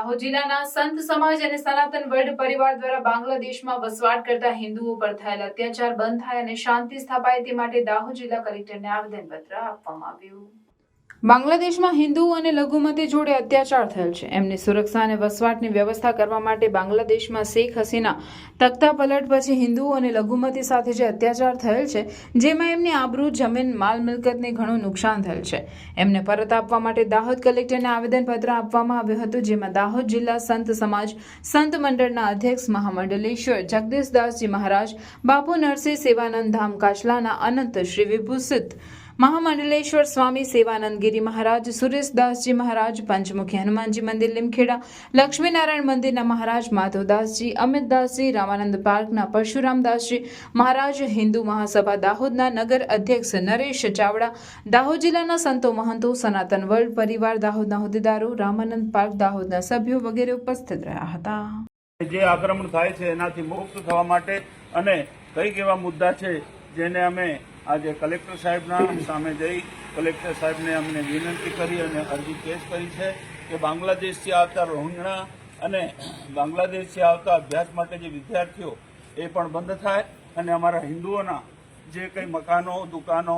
દાહોદ જિલ્લાના સંત સમાજ અને સનાતન વર્લ્ડ પરિવાર દ્વારા બાંગ્લાદેશમાં વસવાટ કરતા હિન્દુઓ પર થયેલ અત્યાચાર બંધ થાય અને શાંતિ સ્થાપાય તે માટે દાહોદ જિલ્લા કલેક્ટરને આવેદનપત્ર આપવામાં આવ્યું। બાંગ્લાદેશમાં હિન્દુઓ અને લઘુમતી જોડે અત્યાચાર થયેલ છે। એમની સુરક્ષા અને વસવાટની વ્યવસ્થા કરવા માટે બાંગ્લાદેશમાં શેખ હસીના તખ્તા પલટ પછી હિન્દુઓ અને લઘુમતી સાથે જે અત્યાચાર થયેલ છે, જેમાં એમની આબરૂ, જમીન, માલ મિલકતને ઘણું નુકસાન થયેલ છે, એમને પરત આપવા માટે દાહોદ કલેક્ટરને આવેદનપત્ર આપવામાં આવ્યું હતું, જેમાં દાહોદ જિલ્લા સંત સમાજ સંત મંડળના અધ્યક્ષ મહામંડલેશ્વર જગદીશદાસજી મહારાજ, બાપુ નરસિંહ સેવાનંદ ધામ કાચલાના અનંત શ્રી વિભૂષિત મહામંડલેશ્વર સ્વામી સેવાનંદ ગિરી મહારાજ, સુરેશદાસજી મહારાજ, પંચમુખી હનુમાનજી મંદિર લીમખેડા, લક્ષ્મીનારાયણ મંદિરના મહારાજ માધવદાસજી, અમિતદાસજી, રામાનંદ પાર્કના પરશુરામદાસજી મહારાજ, હિન્દુ મહાસભા દાહોદના નગર અધ્યક્ષ નરેશ ચાવડા, દાહોદ જિલ્લાના સંતો મહંતો, સનાતન વર્લ્ડ પરિવાર દાહોદના હોદ્દેદારો, રામાનંદ પાર્ક દાહોદના સભ્યો વગેરે ઉપસ્થિત રહ્યા હતા। જે આક્રમણ થાય છે એનાથી મુક્ત થવા માટે અને કઈક એવા મુદ્દા છે જેને અમે આજે કલેક્ટર સાહેબના સામે જઈ કલેક્ટર સાહેબને અમને વિનંતી કરી અને અરજી પેશ કરી છે કે બાંગ્લાદેશથી આવતા રોહિંગ્યા અને બાંગ્લાદેશથી આવતા અભ્યાસ માટે જે વિદ્યાર્થીઓ એ પણ બંધ થાય અને અમારા હિન્દુઓના જે કંઈ મકાનો, દુકાનો,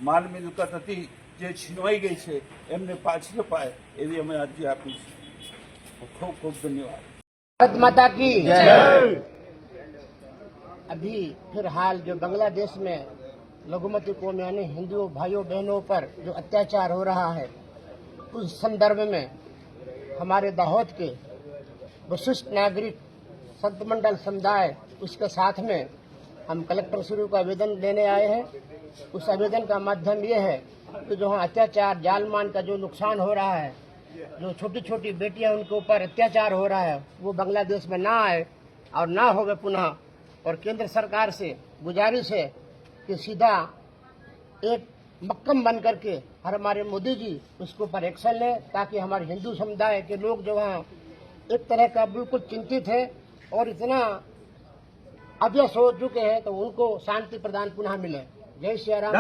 માલ મિલકત હતી જે છીનવાઈ ગઈ છે એમને પાછી અપાય એવી અમે અરજી આપી છે। ખૂબ ખૂબ ધન્યવાદ। भारत माता की जय। अभी फिलहाल जो बांग्लादेश में लघुमती कौम यानी हिंदुओं भाइयों बहनों पर जो अत्याचार हो रहा है, उस संदर्भ में हमारे दाहोद के विशिष्ट नागरिक संत मंडल समुदाय उसके साथ में हम कलेक्टर श्री को आवेदन देने आए हैं। उस आवेदन का माध्यम ये है कि जो अत्याचार, जालमान का जो नुकसान हो रहा है, जो छोटी छोटी बेटियां उनके ऊपर अत्याचार हो रहा है, वो बांग्लादेश में ना आए और ना होवे पुनः। और केंद्र सरकार से गुजारिश है कि सीधा एक मक्कम बन करके हमारे मोदी जी उसके ऊपर एक्शन लें, ताकि हमारे हिंदू समुदाय के लोग जो हैं एक तरह का बिल्कुल चिंतित है और इतना अभ्यस्त हो चुके हैं, तो उनको शांति प्रदान पुनः मिले। जय श्री राम।